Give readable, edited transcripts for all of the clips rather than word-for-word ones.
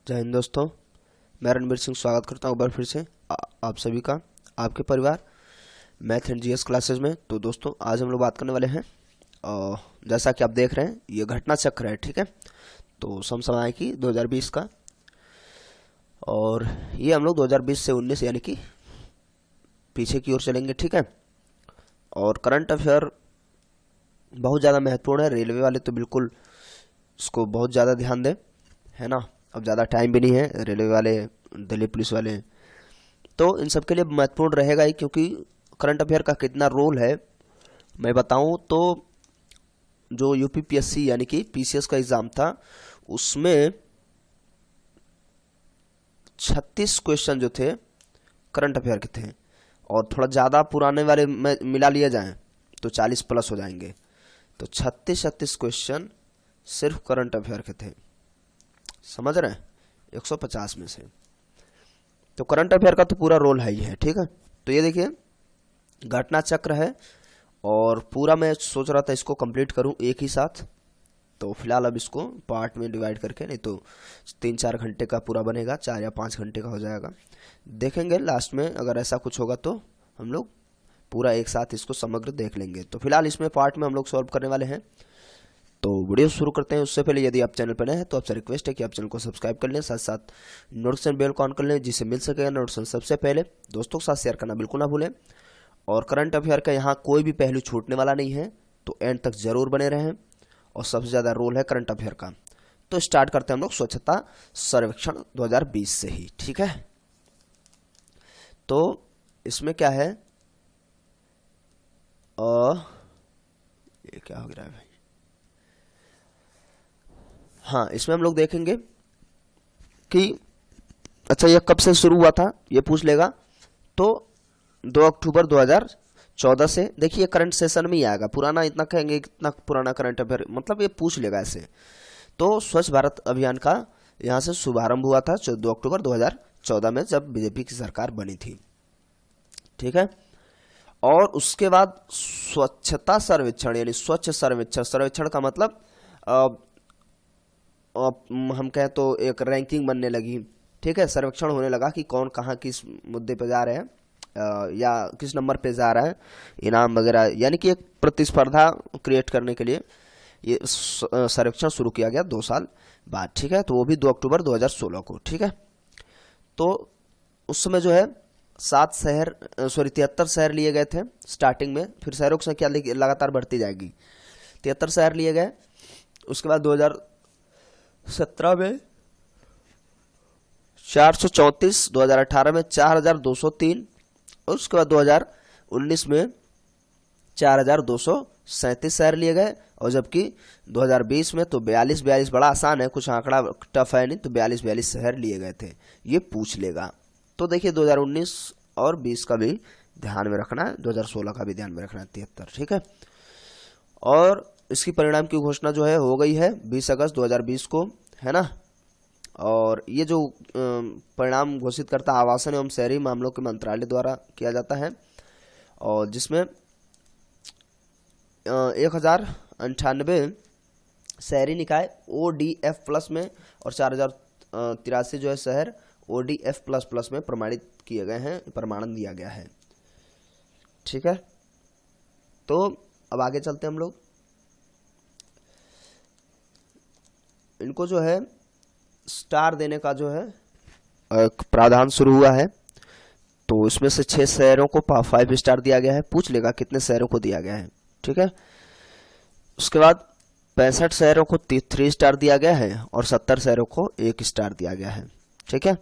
जय हिंद दोस्तों, मैं रणबीर सिंह स्वागत करता हूँ एक बार फिर से आप सभी का आपके परिवार मैथ एंड जीएस क्लासेस में। तो दोस्तों आज हम लोग बात करने वाले हैं जैसा कि आप देख रहे हैं ये घटना चक्र है, ठीक है। तो समसामयिकी 2020 का, और ये हम लोग 2020 से 19 यानी कि पीछे की ओर चलेंगे, ठीक है। और करंट अफेयर बहुत ज़्यादा महत्वपूर्ण है। रेलवे वाले तो बिल्कुल इसको बहुत ज़्यादा ध्यान दें, है ना। अब ज़्यादा टाइम भी नहीं है, रेलवे वाले, दिल्ली पुलिस वाले, तो इन सब के लिए महत्वपूर्ण रहेगा ही, क्योंकि करंट अफेयर का कितना रोल है मैं बताऊं तो जो यूपीपीएससी यानी कि पीसीएस का एग्ज़ाम था उसमें 36 क्वेश्चन जो थे करंट अफेयर के थे, और थोड़ा ज़्यादा पुराने वाले में मिला लिया जाए तो 40 प्लस हो जाएंगे। तो 36 क्वेश्चन सिर्फ करंट अफेयर के थे, समझ रहे हैं, 150 में से। तो करंट अफेयर का तो पूरा रोल है ही है, ठीक है। तो ये देखिए घटना चक्र है, और पूरा मैं सोच रहा था इसको कंप्लीट करूं एक ही साथ। तो फिलहाल अब इसको पार्ट में डिवाइड करके, नहीं तो 3-4 घंटे का पूरा बनेगा, 4 या 5 घंटे का हो जाएगा। देखेंगे लास्ट में, अगर ऐसा कुछ होगा तो हम लोग पूरा एक साथ इसको समग्र देख लेंगे। तो फिलहाल इसमें पार्ट में हम लोग सॉल्व करने वाले हैं। तो वीडियो शुरू करते हैं। उससे पहले यदि आप चैनल पर नए हैं तो आपसे रिक्वेस्ट है कि आप चैनल को सब्सक्राइब कर लें, साथ साथ नोटिफिकेशन बेल को ऑन कर लें, जिससे मिल सकेगा नोटिफिकेशन सबसे पहले। दोस्तों के साथ शेयर करना बिल्कुल ना भूलें। और करंट अफेयर का यहाँ कोई भी पहलू छूटने वाला नहीं है, तो एंड तक जरूर बने रहें। और सबसे ज़्यादा रोल है करंट अफेयर का। तो स्टार्ट करते हैं हम लोग स्वच्छता सर्वेक्षण 2020 से ही, ठीक है। तो इसमें क्या है, ये क्या हो गया है भाई, हाँ इसमें हम लोग देखेंगे कि अच्छा ये कब से शुरू हुआ था, ये पूछ लेगा। तो 2 अक्टूबर 2014 से, देखिए करंट सेशन में ही आएगा, पुराना इतना कहेंगे कितना पुराना करंट अफेयर, मतलब ये पूछ लेगा ऐसे। तो स्वच्छ भारत अभियान का यहाँ से शुभारंभ हुआ था 2 अक्टूबर 2014 में, जब बीजेपी की सरकार बनी थी, ठीक है। और उसके बाद स्वच्छता सर्वेक्षण यानी स्वच्छ सर्वेक्षण, सर्वेक्षण का मतलब हम कहें तो एक रैंकिंग बनने लगी, ठीक है। सर्वेक्षण होने लगा कि कौन कहाँ किस मुद्दे पे जा रहे हैं या किस नंबर पे जा रहा है, इनाम वगैरह, यानी कि एक प्रतिस्पर्धा क्रिएट करने के लिए ये सर्वेक्षण शुरू किया गया 2 साल बाद, ठीक है। तो वो भी 2 अक्टूबर 2016 को, ठीक है। तो उस समय जो है 73 शहर लिए गए थे स्टार्टिंग में, फिर शहरों की संख्या लगातार बढ़ती जाएगी, 73 शहर लिए गए। उसके बाद 2017 में 434, 2018 में 4203, और उसके बाद 2019 में 4237 शहर लिए गए। और जबकि 2020 में तो 42, बड़ा आसान है, कुछ आंकड़ा टफ है नहीं, तो 42 शहर लिए गए थे, ये पूछ लेगा। तो देखिए 2019 और 20 का भी ध्यान में रखना है, 2016 का भी ध्यान में रखना है, 73, ठीक है। और इसकी परिणाम की घोषणा जो है हो गई है 20 अगस्त 2020 को, है ना। और ये जो परिणाम घोषित करता आवासन एवं शहरी मामलों के मंत्रालय द्वारा किया जाता है, और जिसमें 1098 शहरी निकाय ODF प्लस में, और 4083 जो है शहर ODF प्लस में प्रमाणित किए गए हैं, प्रमाणन दिया गया है, ठीक है। तो अब आगे चलते हैं हम लोग। इनको जो है स्टार देने का जो है एक प्रावधान शुरू हुआ है। तो इसमें से 6 शहरों को 5 स्टार दिया गया है, पूछ लेगा कितने शहरों को दिया गया है, ठीक है। उसके बाद 65 शहरों को 3 स्टार दिया गया है, और 70 शहरों को 1 स्टार दिया गया है, ठीक है।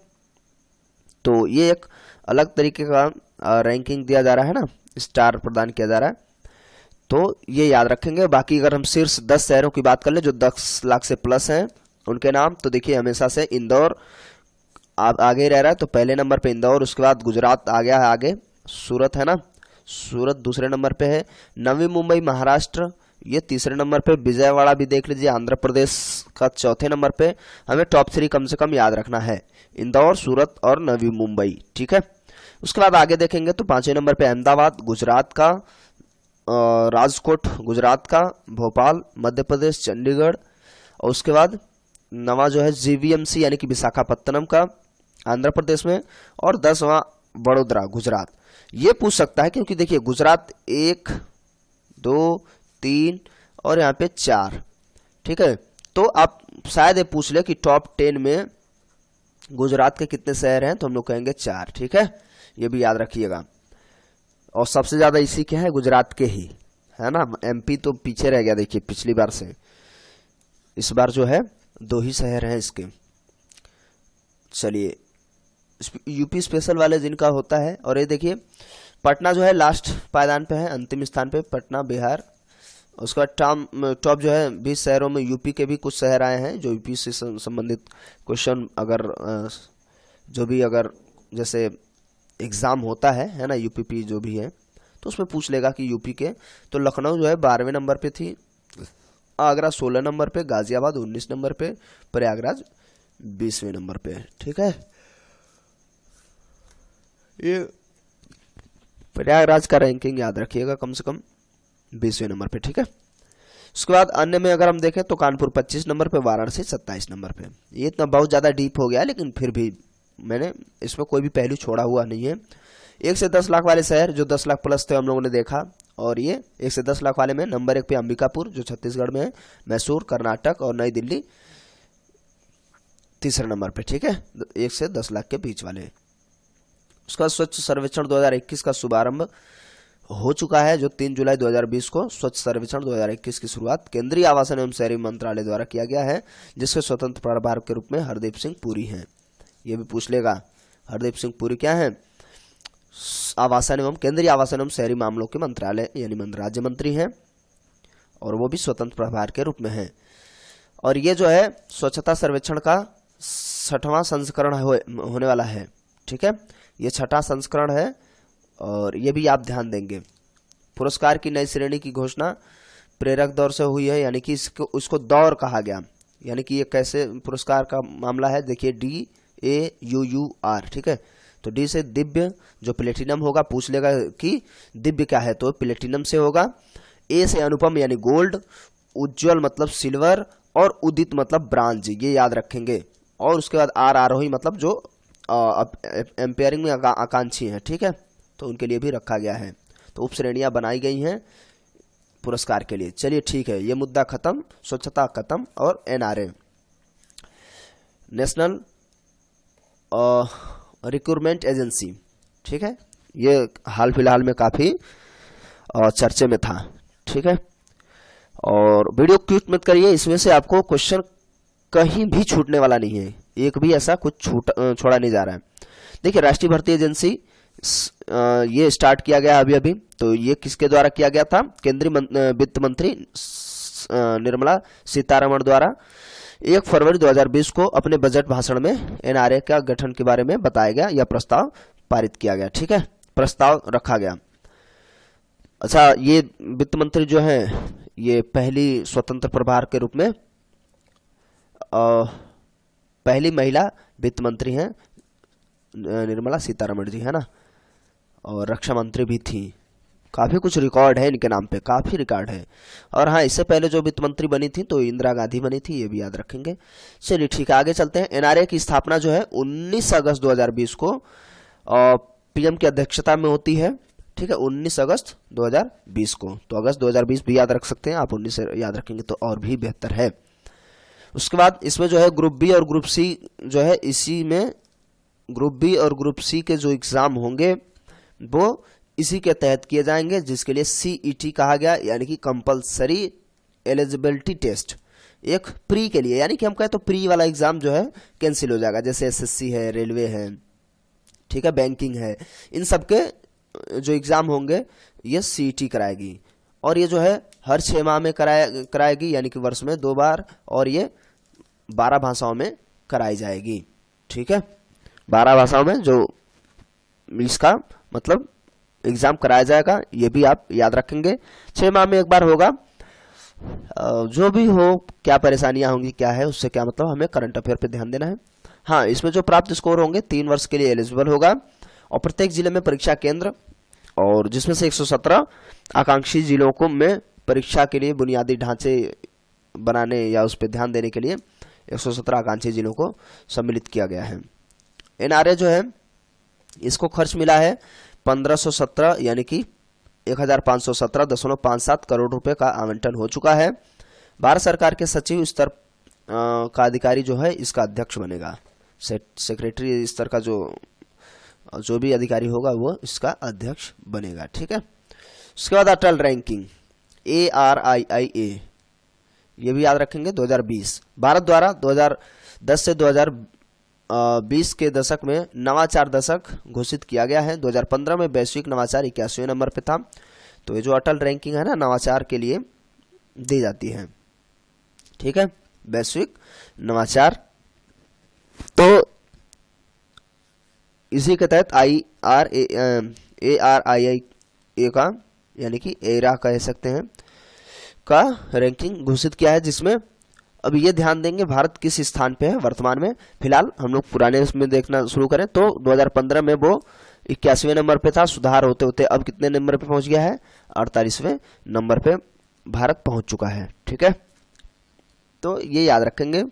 तो ये एक अलग तरीके का रैंकिंग दिया जा रहा है ना, स्टार प्रदान किया जा रहा है, तो ये याद रखेंगे। बाकी अगर हम शीर्ष 10 शहरों की बात कर ले जो 10 लाख से प्लस हैं उनके नाम, तो देखिए हमेशा से इंदौर आगे रह रहा है, तो पहले नंबर पे इंदौर, उसके बाद गुजरात आ गया है आगे, सूरत है ना, सूरत दूसरे नंबर पे है, नवी मुंबई महाराष्ट्र ये तीसरे नंबर पे, विजयवाड़ा भी देख लीजिए आंध्र प्रदेश का चौथे नंबर पे। हमें टॉप 3 कम से कम याद रखना है, इंदौर, सूरत और नवी मुंबई, ठीक है। उसके बाद आगे देखेंगे तो 5वें नंबर पे अहमदाबाद गुजरात का, राजकोट गुजरात का, भोपाल मध्य प्रदेश, चंडीगढ़, और उसके बाद 9वां जो है जीवीएमसी यानी कि विशाखापत्तनम का आंध्र प्रदेश में, और 10वां बड़ोदरा गुजरात। ये पूछ सकता है क्योंकि देखिए गुजरात 1 2 3 और यहाँ पे 4, ठीक है। तो आप शायद ये पूछ ले कि टॉप 10 में गुजरात के कितने शहर हैं, तो हम लोग कहेंगे 4, ठीक है, ये भी याद रखिएगा। और सबसे ज्यादा इसी के हैं गुजरात के ही, है ना। एमपी तो पीछे रह गया देखिए पिछली बार से, इस बार जो है 2 ही शहर हैं इसके। चलिए यूपी स्पेशल वाले जिनका होता है, और ये देखिए पटना जो है लास्ट पायदान पे है, अंतिम स्थान पे पटना बिहार। उसके बाद टॉप जो है 20 शहरों में यूपी के भी कुछ शहर आए हैं, जो यूपी से संबंधित क्वेश्चन अगर जो भी अगर जैसे एग्जाम होता है ना, यूपीपी जो भी है तो उसमें पूछ लेगा कि यूपी के। तो लखनऊ जो है 12वें नंबर पे थी, आगरा 16 नंबर पे, गाजियाबाद 19 नंबर पे, प्रयागराज 20वें नंबर पे, ठीक है। ये प्रयागराज का रैंकिंग याद रखिएगा, कम से कम 20वें नंबर पे, ठीक है। उसके बाद अन्य में अगर हम देखें तो कानपुर 25 नंबर पे, वाराणसी 27 नंबर पे। ये इतना बहुत ज़्यादा डीप हो गया, लेकिन फिर भी मैंने इसमें कोई भी पहलू छोड़ा हुआ नहीं है। 1 से 10 लाख वाले शहर जो 10 लाख प्लस थे हम लोगों ने देखा, और ये 1 से 10 लाख वाले में नंबर 1 पे अंबिकापुर जो छत्तीसगढ़ में है, मैसूर कर्नाटक, और नई दिल्ली तीसरे नंबर पे, ठीक है, 1 से 10 लाख के बीच वाले। उसका स्वच्छ सर्वेक्षण 2021 का शुभारंभ हो चुका है, जो 3 जुलाई 2020 को स्वच्छ सर्वेक्षण 2021 की शुरुआत केंद्रीय आवासन एवं शहरी मंत्रालय द्वारा किया गया है, जिसके स्वतंत्र प्रभार के रूप में हरदीप सिंह पुरी हैं। ये भी पूछ लेगा, हरदीप सिंह पुरी क्या है, आवासन एवं केंद्रीय आवासन एवं शहरी मामलों के मंत्रालय यानी राज्य मंत्री हैं, और वो भी स्वतंत्र प्रभार के रूप में हैं। और ये जो है स्वच्छता सर्वेक्षण का 6वां संस्करण होने वाला है, ठीक है, ये 6वां संस्करण है, और ये भी आप ध्यान देंगे। पुरस्कार की नई श्रेणी की घोषणा प्रेरक दौर से हुई है, यानी कि उसको दौर कहा गया, यानी कि ये कैसे पुरस्कार का मामला है, देखिए DAUUR, ठीक है। तो डी से दिव्य, जो प्लेटिनम होगा, पूछ लेगा कि दिव्य क्या है, तो प्लेटिनम से होगा। ए से अनुपम यानी गोल्ड, उज्जवल मतलब सिल्वर, और उदित मतलब ब्रांज, ये याद रखेंगे। और उसके बाद आर आरोही मतलब जो एम्पायरिंग में आकांक्षी हैं, ठीक है, तो उनके लिए भी रखा गया है। तो उप श्रेणियां बनाई गई हैं पुरस्कार के लिए। चलिए ठीक है, ये मुद्दा खत्म, स्वच्छता खत्म। और NRA नेशनल रिक्रूटमेंट एजेंसी, ठीक है, ये हाल फिलहाल में काफी चर्चे में था, ठीक है। और वीडियो क्लिक मत करिए, इसमें से आपको क्वेश्चन कहीं भी छूटने वाला नहीं है, एक भी ऐसा कुछ छोड़ा नहीं जा रहा है। देखिए राष्ट्रीय भर्ती एजेंसी ये स्टार्ट किया गया अभी, तो ये किसके द्वारा किया गया था, केंद्रीय वित्त मंत्री निर्मला सीतारमण द्वारा 1 फरवरी 2020 को अपने बजट भाषण में NRA का गठन के बारे में बताया गया, यह प्रस्ताव पारित किया गया, ठीक है, प्रस्ताव रखा गया। अच्छा, ये वित्त मंत्री जो है ये पहली स्वतंत्र प्रभार के रूप में पहली महिला वित्त मंत्री हैं निर्मला सीतारमण जी, है ना, और रक्षा मंत्री भी थी। काफी कुछ रिकॉर्ड है इनके नाम पे, काफी रिकॉर्ड है। और हाँ, इससे पहले जो वित्त मंत्री बनी थी तो इंदिरा गांधी बनी थी, ये भी याद रखेंगे। चलिए ठीक है, आगे चलते हैं। NRA की स्थापना जो है 19 अगस्त 2020 को PM की अध्यक्षता में होती है, ठीक है, 19 अगस्त 2020 को। तो अगस्त 2020 भी याद रख सकते हैं आप, 19 से याद रखेंगे तो और भी बेहतर है। उसके बाद इसमें जो है ग्रुप बी और ग्रुप सी जो है, इसी में ग्रुप बी और ग्रुप सी के जो एग्जाम होंगे वो इसी के तहत किए जाएंगे, जिसके लिए CET कहा गया, यानी कि कंपलसरी एलिजिबिलिटी टेस्ट। एक प्री के लिए, यानी कि हम कहें तो प्री वाला एग्जाम जो है कैंसिल हो जाएगा, जैसे SSC है, रेलवे है, ठीक है, बैंकिंग है, इन सब के जो एग्जाम होंगे ये CET कराएगी। और ये जो है हर 6 माह में कराएगी, यानी कि वर्ष में 2 बार, और ये 12 भाषाओं में कराई जाएगी, ठीक है, 12 भाषाओं में जो इसका मतलब एग्जाम कराया जाएगा, ये भी आप याद रखेंगे। 6 माह में एक बार होगा। जो भी हो, क्या परेशानियां होंगी, क्या है उससे क्या मतलब, हमें करंट अफेयर पे ध्यान देना है। हाँ, इसमें जो प्राप्त स्कोर होंगे 3 वर्ष के लिए एलिजिबल होगा, और प्रत्येक जिले में परीक्षा केंद्र, और जिसमें से 117 आकांक्षी जिलों को में परीक्षा के लिए बुनियादी ढांचे बनाने या उस पर ध्यान देने के लिए 117 आकांक्षी जिलों को सम्मिलित किया गया है। एनआरए जो है इसको खर्च मिला है 1517 यानी कि 1517.57 करोड़ रुपए का आवंटन हो चुका है। भारत सरकार के सचिव स्तर का अधिकारी जो है इसका अध्यक्ष बनेगा। सेक्रेटरी स्तर का जो भी अधिकारी होगा वो इसका अध्यक्ष बनेगा। ठीक है। उसके बाद अटल रैंकिंग ARIIA, ये भी याद रखेंगे। 2020 भारत द्वारा 2010 से 2020 के दशक में नवाचार दशक घोषित किया गया है। 2015 में वैश्विक नवाचार 81वें नंबर पे था। तो ये जो अटल रैंकिंग है ना, नवाचार के लिए दी जाती है। ठीक है, वैश्विक नवाचार। तो इसी के तहत ARIIA का यानी कि एरा कह सकते हैं का रैंकिंग घोषित किया है, जिसमें अब ये ध्यान देंगे भारत किस स्थान पे है वर्तमान में। फिलहाल हम लोग पुराने में देखना शुरू करें तो 2015 में वो 81वें नंबर पे था। सुधार होते होते अब कितने नंबर पे पहुंच गया है? 48वें नंबर पे भारत पहुंच चुका है। ठीक है, तो ये याद रखेंगे।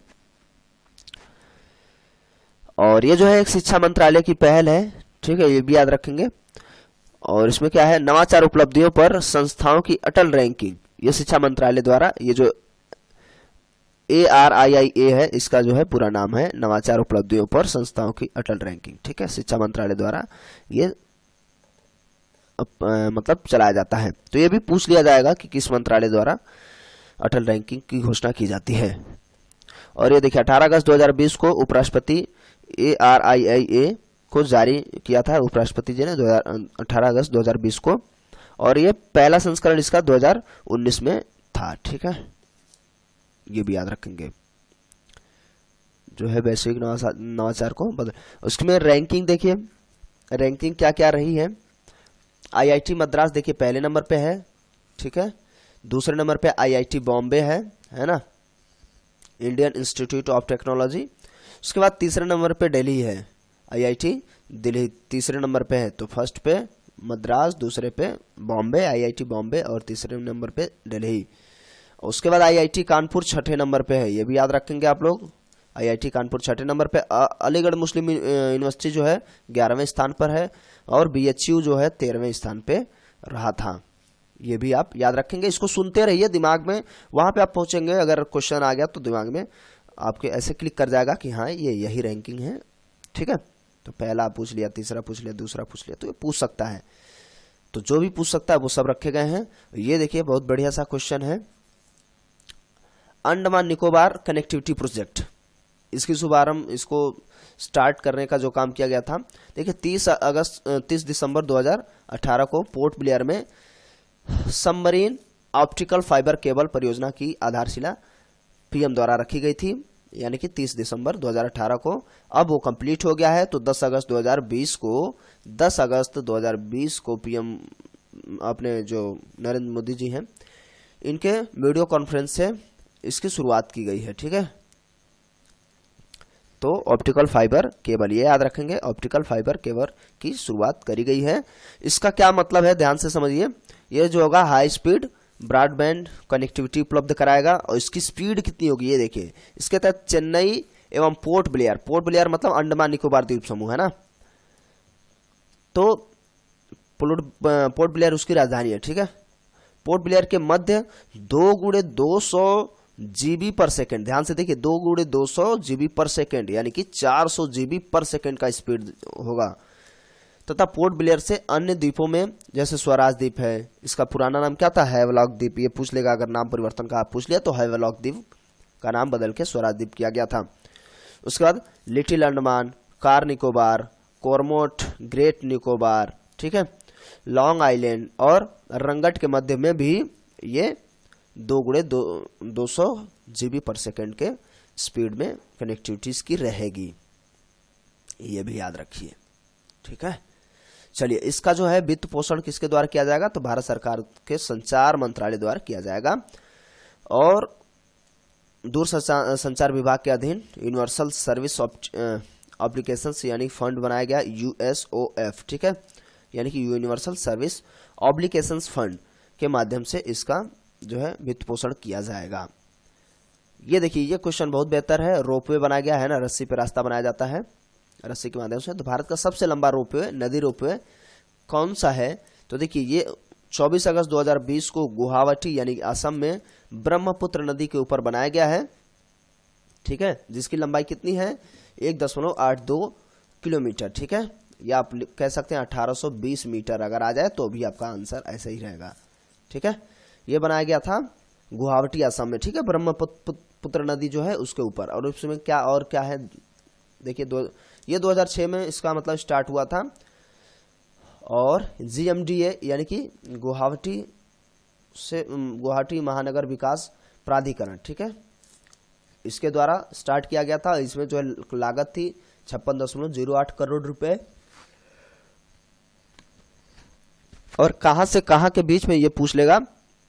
और ये जो है एक शिक्षा मंत्रालय की पहल है। ठीक है, ये भी याद रखेंगे। और इसमें क्या है? नवाचार उपलब्धियों पर संस्थाओं की अटल रैंकिंग। ये शिक्षा मंत्रालय द्वारा, ये जो ARIIA है इसका जो है पूरा नाम है नवाचार उपलब्धियों पर संस्थाओं की अटल रैंकिंग। ठीक है, शिक्षा मंत्रालय द्वारा ये मतलब चलाया जाता है। तो ये भी पूछ लिया जाएगा कि किस मंत्रालय द्वारा अटल रैंकिंग की घोषणा की जाती है। और ये देखिए 18 अगस्त 2020 को उपराष्ट्रपति ARIIA को जारी किया था उपराष्ट्रपति जी ने 18 अगस्त 2020 को। और ये पहला संस्करण इसका 2019 में था। ठीक है, ये भी याद रखेंगे। जो है वैश्विक नवाचार को बदल। उसमें रैंकिंग देखिए, रैंकिंग क्या क्या रही है। IIT मद्रास देखिए पहले नंबर पे है। ठीक है, दूसरे नंबर पे IIT बॉम्बे है ना, इंडियन इंस्टीट्यूट ऑफ टेक्नोलॉजी। उसके बाद तीसरे नंबर पे दिल्ली है, IIT दिल्ली तीसरे नंबर पे है। तो फर्स्ट पे मद्रास, दूसरे पे बॉम्बे, IIT बॉम्बे, और तीसरे नंबर पे दिल्ली। उसके बाद IIT कानपुर छठे नंबर पे है, ये भी याद रखेंगे आप लोग। IIT कानपुर छठे नंबर पे। अलीगढ़ मुस्लिम यूनिवर्सिटी जो है 11वें स्थान पर है। और BHU जो है 13वें स्थान पे रहा था। ये भी आप याद रखेंगे। इसको सुनते रहिए दिमाग में, वहां पे आप पहुंचेंगे। अगर क्वेश्चन आ गया तो दिमाग में आपके ऐसे क्लिक कर जाएगा कि हाँ ये यही रैंकिंग है। ठीक है, तो पहला पूछ लिया, तीसरा पूछ लिया, दूसरा पूछ लिया, तो ये पूछ सकता है। तो जो भी पूछ सकता है वो सब रखे गए हैं। ये देखिए बहुत बढ़िया सा क्वेश्चन है। अंडमान निकोबार कनेक्टिविटी प्रोजेक्ट, इसकी शुभारंभ, इसको स्टार्ट करने का जो काम किया गया था, देखिए 30 दिसंबर 2018 को पोर्ट ब्लेयर में सबमरीन ऑप्टिकल फाइबर केबल परियोजना की आधारशिला PM द्वारा रखी गई थी, यानी कि 30 दिसंबर 2018 को। अब वो कंप्लीट हो गया है। तो 10 अगस्त 2020 को PM अपने जो नरेंद्र मोदी जी हैं इनके वीडियो कॉन्फ्रेंस से इसकी शुरुआत की गई है। ठीक है, तो ऑप्टिकल फाइबर केबल, ये याद रखेंगे, ऑप्टिकल फाइबर केबल की शुरुआत करी गई है। इसका क्या मतलब है ध्यान से समझिए। ये जो होगा हाई स्पीड ब्रॉडबैंड कनेक्टिविटी उपलब्ध कराएगा। और इसकी स्पीड कितनी होगी ये देखिए। इसके तहत चेन्नई एवं पोर्ट ब्लेयर मतलब अंडमान निकोबार द्वीप समूह है ना, तो पोर्ट ब्लेयर उसकी राजधानी है। ठीक है, पोर्ट ब्लेयर के मध्य 2x200 GB पर सेकेंड, ध्यान से देखिए 2x200 GB पर सेकेंड यानी कि 400 GB पर सेकेंड का स्पीड होगा। तथा पोर्ट ब्लेयर से अन्य द्वीपों में जैसे स्वराज द्वीप है, इसका पुराना नाम क्या था? हैवलॉक द्वीप। ये पूछ लेगा, अगर नाम परिवर्तन का आप पूछ लिया तो हैवलॉक द्वीप का नाम बदल के स्वराज द्वीप किया गया था। उसके बाद लिटिल अंडमान, कार निकोबार, कोरमोट, ग्रेट निकोबार, ठीक है, लॉन्ग आइलैंड और रंगट के मध्य में भी ये 2x200 GB पर सेकेंड के स्पीड में कनेक्टिविटीज की रहेगी। ये भी याद रखिए। ठीक है, चलिए इसका जो है वित्त पोषण किसके द्वारा किया जाएगा? तो भारत सरकार के संचार मंत्रालय द्वारा किया जाएगा। और दूर संचार विभाग के अधीन यूनिवर्सल सर्विस ऑब्लिगेशंस यानी फंड बनाया गया, USOF। ठीक है, यानी कि यूनिवर्सल सर्विस ऑब्लिगेशंस फंड के माध्यम से इसका जो है वित्त पोषण किया जाएगा। ये देखिए, ये क्वेश्चन बहुत बेहतर है। रोपवे बनाया गया है ना, रस्सी पे रास्ता बनाया जाता है रस्सी के माध्यम से। तो भारत का सबसे लंबा रोपवे, नदी रोपवे कौन सा है? तो देखिए, ये 24 अगस्त 2020 को गुवाहाटी यानी असम में ब्रह्मपुत्र नदी के ऊपर बनाया गया है, ठीक है, जिसकी लंबाई कितनी है? 1.82 किलोमीटर, ठीक है, या आप कह सकते हैं 1820 मीटर। अगर आ जाए तो भी आपका आंसर ऐसा ही रहेगा, ठीक है। ये बनाया गया था गुवाहाटी असम में, ठीक है, ब्रह्मपुत्र नदी जो है उसके ऊपर। और उसमें क्या और क्या है देखिए, ये 2006 में इसका मतलब स्टार्ट हुआ था। और GMDA यानी कि गुवाहाटी महानगर विकास प्राधिकरण, ठीक है, इसके द्वारा स्टार्ट किया गया था। इसमें जो है लागत थी 56.08 करोड़ रुपए। और कहां से कहां के बीच में ये पूछ लेगा,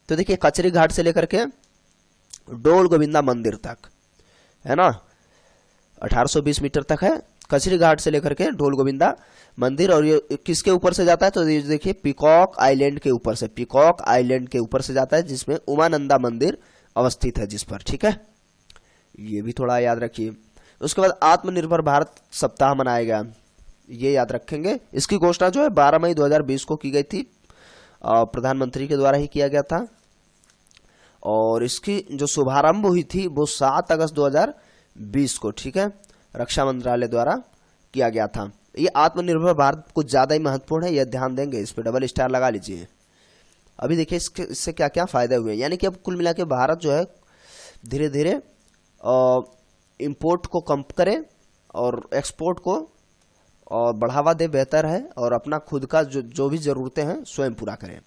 तो देखिए कचरी घाट से लेकर के डोल गोविंदा मंदिर तक है ना, 1820 मीटर तक है कचरी घाट से लेकर के डोल गोविंदा मंदिर। और ये किसके ऊपर से जाता है? तो ये देखिए पीकॉक आइलैंड के ऊपर से, पीकॉक आइलैंड के ऊपर से जाता है, जिसमें उमानंदा मंदिर अवस्थित है जिस पर, ठीक है, ये भी थोड़ा याद रखिए। उसके बाद आत्मनिर्भर भारत सप्ताह मनाएगा, ये याद रखेंगे। इसकी घोषणा जो है 12 मई 2020 को की गई थी, प्रधानमंत्री के द्वारा ही किया गया था। और इसकी जो शुभारंभ हुई थी वो 7 अगस्त 2020 को, ठीक है, रक्षा मंत्रालय द्वारा किया गया था। ये आत्मनिर्भर भारत कुछ ज्यादा ही महत्वपूर्ण है, यह ध्यान देंगे, इस पर डबल स्टार लगा लीजिए। अभी देखिए इससे क्या क्या फायदे हुए, यानी कि अब कुल मिला के भारत जो है धीरे धीरे इंपोर्ट को कम करे और एक्सपोर्ट को और बढ़ावा दे, बेहतर है, और अपना खुद का जो भी जरूरतें हैं स्वयं पूरा करें।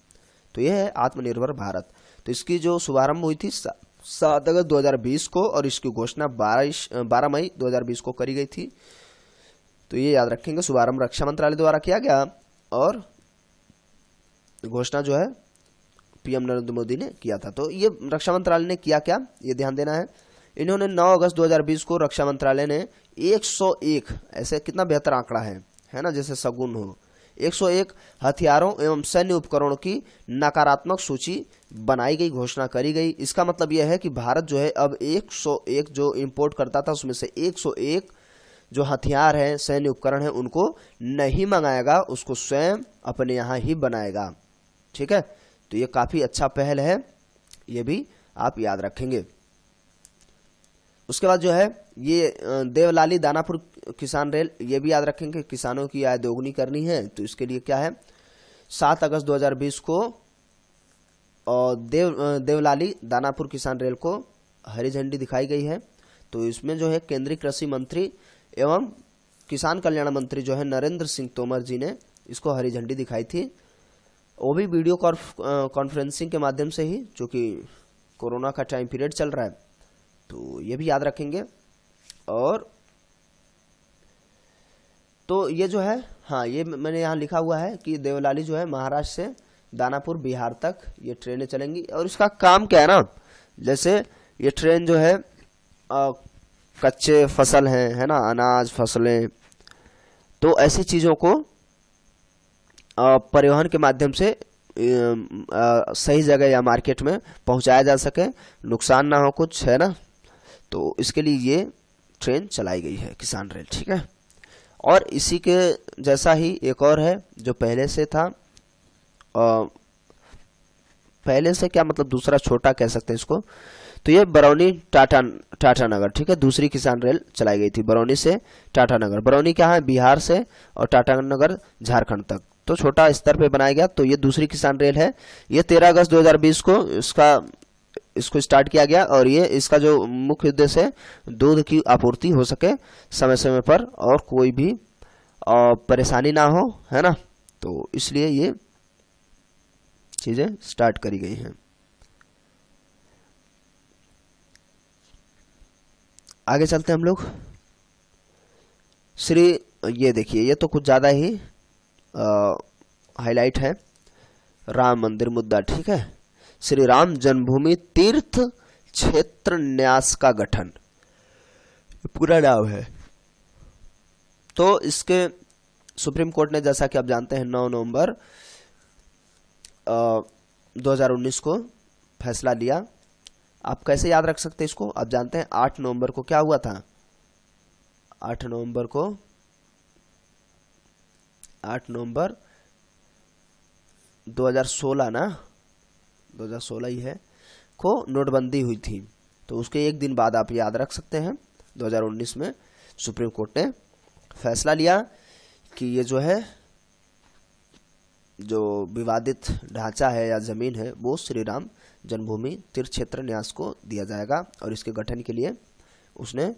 तो यह है आत्मनिर्भर भारत। तो इसकी जो शुभारंभ हुई थी 7 अगस्त 2020 को, और इसकी घोषणा 12 मई 2020 को करी गई थी। तो ये याद रखेंगे, शुभारंभ रक्षा मंत्रालय द्वारा किया गया और घोषणा जो है PM नरेंद्र मोदी ने किया था। तो ये रक्षा मंत्रालय ने किया क्या, ये ध्यान देना है। इन्होंने 9 अगस्त 2020 को रक्षा मंत्रालय ने 101, ऐसे कितना बेहतर आंकड़ा है ना, जैसे शगुन हो, 101 हथियारों एवं सैन्य उपकरणों की नकारात्मक सूची बनाई गई, घोषणा करी गई। इसका मतलब यह है कि भारत जो है अब 101 जो इंपोर्ट करता था उसमें से 101 जो हथियार है, सैन्य उपकरण है, उनको नहीं मंगाएगा, उसको स्वयं अपने यहाँ ही बनाएगा, ठीक है। तो ये काफी अच्छा पहल है, ये भी आप याद रखेंगे। उसके बाद जो है ये देवलाली दानापुर किसान रेल, ये भी याद रखेंगे, किसानों की आय दोगुनी करनी है। तो इसके लिए क्या है, 7 अगस्त 2020 को देवलाली दानापुर किसान रेल को हरी झंडी दिखाई गई है। तो इसमें जो है केंद्रीय कृषि मंत्री एवं किसान कल्याण मंत्री जो है नरेंद्र सिंह तोमर जी ने इसको हरी झंडी दिखाई थी, वो भी वीडियो कॉन्फ्रेंसिंग के माध्यम से ही, जो कि कोरोना का टाइम पीरियड चल रहा है। तो ये भी याद रखेंगे। और तो ये जो है, हाँ, ये मैंने यहाँ लिखा हुआ है कि देवलाली जो है महाराष्ट्र से दानापुर बिहार तक ये ट्रेनें चलेंगी। और इसका काम क्या है ना, जैसे ये ट्रेन जो है कच्चे फसल हैं, है ना, अनाज फसलें, तो ऐसी चीजों को परिवहन के माध्यम से सही जगह या मार्केट में पहुंचाया जा सके, नुकसान ना हो कुछ, है ना। तो इसके लिए ये ट्रेन चलाई गई है किसान रेल, ठीक है। और इसी के जैसा ही एक और है जो पहले से था, पहले से क्या मतलब दूसरा छोटा कह सकते हैं इसको। तो ये बरौनी टाटानगर, ठीक है, दूसरी किसान रेल चलाई गई थी बरौनी से टाटानगर। बरौनी क्या है, बिहार से, और टाटानगर झारखंड तक, तो छोटा स्तर पे बनाया गया। तो ये दूसरी किसान रेल है। ये 13 अगस्त 2020 को इसको स्टार्ट किया गया। और ये इसका जो मुख्य उद्देश्य है, दूध की आपूर्ति हो सके समय समय पर और कोई भी परेशानी ना हो, है ना। तो इसलिए ये चीजें स्टार्ट करी गई हैं। आगे चलते हैं हम लोग। ये देखिए, ये तो कुछ ज्यादा ही हाईलाइट है, राम मंदिर मुद्दा, ठीक है। श्री राम जन्मभूमि तीर्थ क्षेत्र न्यास का गठन, पूरा नाम है। तो इसके सुप्रीम कोर्ट ने, जैसा कि आप जानते हैं, 9 नवंबर 2019 को फैसला लिया आप कैसे याद रख सकते हैं इसको? आप जानते हैं 8 नवंबर को क्या हुआ था? 8 नवंबर 2016 ना, 2016 ही है, को नोटबंदी हुई थी। तो उसके एक दिन बाद आप याद रख सकते हैं 2019 में सुप्रीम कोर्ट ने फैसला लिया कि ये जो है, जो विवादित ढांचा है या जमीन है वो श्री राम जन्मभूमि तीर्थ क्षेत्र न्यास को दिया जाएगा, और इसके गठन के लिए उसने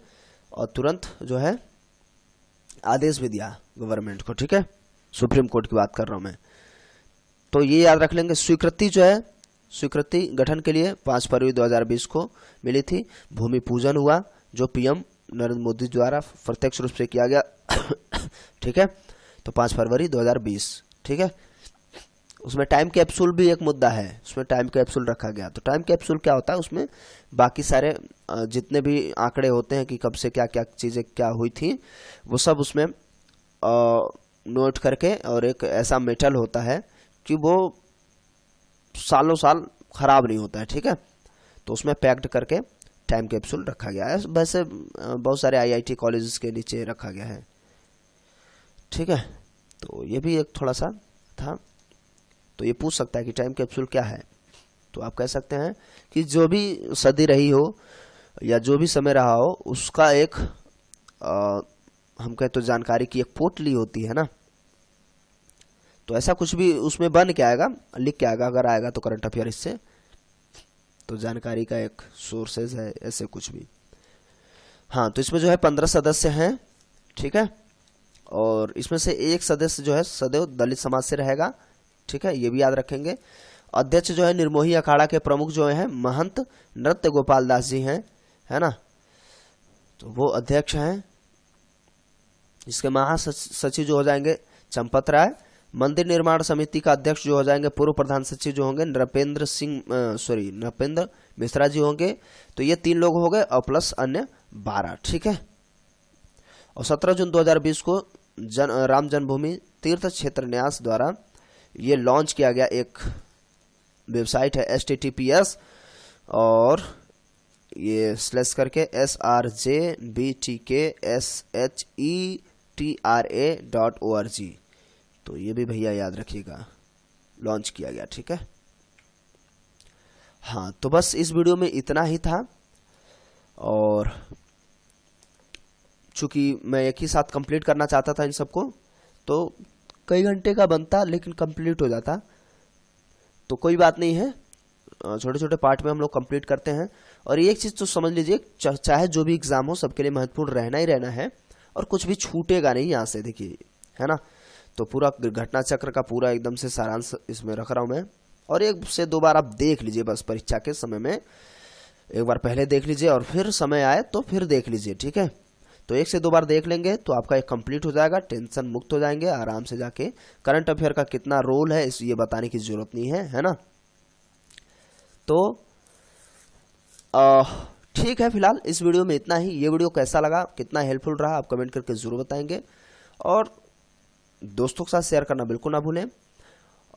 और तुरंत जो है आदेश भी दिया गवर्नमेंट को। ठीक है, सुप्रीम कोर्ट की बात कर रहा हूं मैं। तो ये याद रख लेंगे। स्वीकृति जो है, स्वीकृति गठन के लिए 5 फरवरी 2020 को मिली थी। भूमि पूजन हुआ जो पीएम नरेंद्र मोदी द्वारा प्रत्यक्ष रूप से किया गया। ठीक है, तो 5 फरवरी 2020। ठीक है, उसमें टाइम कैप्सूल भी एक मुद्दा है, उसमें टाइम कैप्सूल रखा गया। तो टाइम कैप्सूल क्या होता है? उसमें बाकी सारे जितने भी आंकड़े होते हैं कि कब से क्या क्या चीज़ें क्या हुई थी, वो सब उसमें नोट करके, और एक ऐसा मेटल होता है कि वो सालों साल खराब नहीं होता है। ठीक है, तो उसमें पैक्ड करके टाइम कैप्सूल रखा गया है। वैसे बहुत सारे आईआईटी कॉलेजेस के नीचे रखा गया है। ठीक है, तो ये भी एक थोड़ा सा था। तो ये पूछ सकता है कि टाइम कैप्सूल क्या है, तो आप कह सकते हैं कि जो भी सदी रही हो या जो भी समय रहा हो, उसका एक हम कहते तो जानकारी की एक पोटली होती है ना। तो ऐसा कुछ भी उसमें बन के आएगा, लिख के आएगा, अगर आएगा तो करंट अफेयर इससे, तो जानकारी का एक सोर्सेज है, ऐसे कुछ भी। हाँ, तो इसमें जो है 15 सदस्य हैं। ठीक है, और इसमें से एक सदस्य जो है सदैव दलित समाज से रहेगा। ठीक है, ये भी याद रखेंगे। अध्यक्ष जो है निर्मोही अखाड़ा के प्रमुख जो हैं महंत नृत्य गोपाल दास जी हैं, है ना, तो वो अध्यक्ष हैं। इसके महासचिव जो हो जाएंगे चंपत राय। मंदिर निर्माण समिति का अध्यक्ष जो हो जाएंगे पूर्व प्रधान सचिव जो होंगे नृपेंद्र मिश्रा जी होंगे। तो ये 3 लोग हो गए, और प्लस अन्य 12। ठीक है, और 17 जून 2020 को राम जन्मभूमि तीर्थ क्षेत्र न्यास द्वारा ये लॉन्च किया गया एक वेबसाइट है https, और ये स्लैश करके SRJBTKSHETRA.org। तो ये भी भैया याद रखिएगा, लॉन्च किया गया। ठीक है, हाँ, तो बस इस वीडियो में इतना ही था, और चूंकि मैं एक ही साथ कंप्लीट करना चाहता था इन सबको, तो कई घंटे का बनता लेकिन कंप्लीट हो जाता। तो कोई बात नहीं है, छोटे छोटे पार्ट में हम लोग कंप्लीट करते हैं। और एक चीज़ तो समझ लीजिए, चाहे जो भी एग्जाम हो सबके लिए महत्वपूर्ण रहना ही रहना है, और कुछ भी छूटेगा नहीं यहाँ से, देखिए, है ना। तो पूरा घटना चक्र का पूरा एकदम से सारांश इसमें रख रहा हूँ मैं, और 1 से 2 बार आप देख लीजिए बस, परीक्षा के समय में 1 बार पहले देख लीजिए, और फिर समय आए तो फिर देख लीजिए। ठीक है, तो 1 से 2 बार देख लेंगे तो आपका एक कंप्लीट हो जाएगा, टेंशन मुक्त हो जाएंगे, आराम से जाके करंट अफेयर का कितना रोल है ये बताने की जरूरत नहीं है ना। तो ठीक है, फिलहाल इस वीडियो में इतना ही। ये वीडियो कैसा लगा, कितना हेल्पफुल रहा, आप कमेंट करके जरूर बताएंगे, और दोस्तों के साथ शेयर करना बिल्कुल ना भूलें,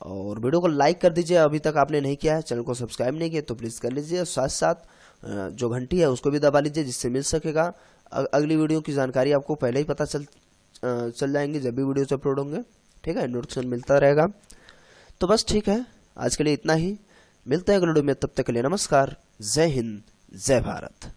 और वीडियो को लाइक कर दीजिए अभी तक आपने नहीं किया है, चैनल को सब्सक्राइब नहीं किया तो प्लीज़ कर लीजिए, साथ साथ जो घंटी है उसको भी दबा लीजिए, जिससे मिल सकेगा अगली वीडियो की जानकारी आपको पहले ही पता चल जाएंगी जब भी वीडियोस अपलोड होंगे। ठीक है, नोटिफिकेशन मिलता रहेगा। तो बस ठीक है, आज के लिए इतना ही, मिलते हैं अगले वीडियो में, तब तक के लिए नमस्कार, जय हिंद, जय भारत।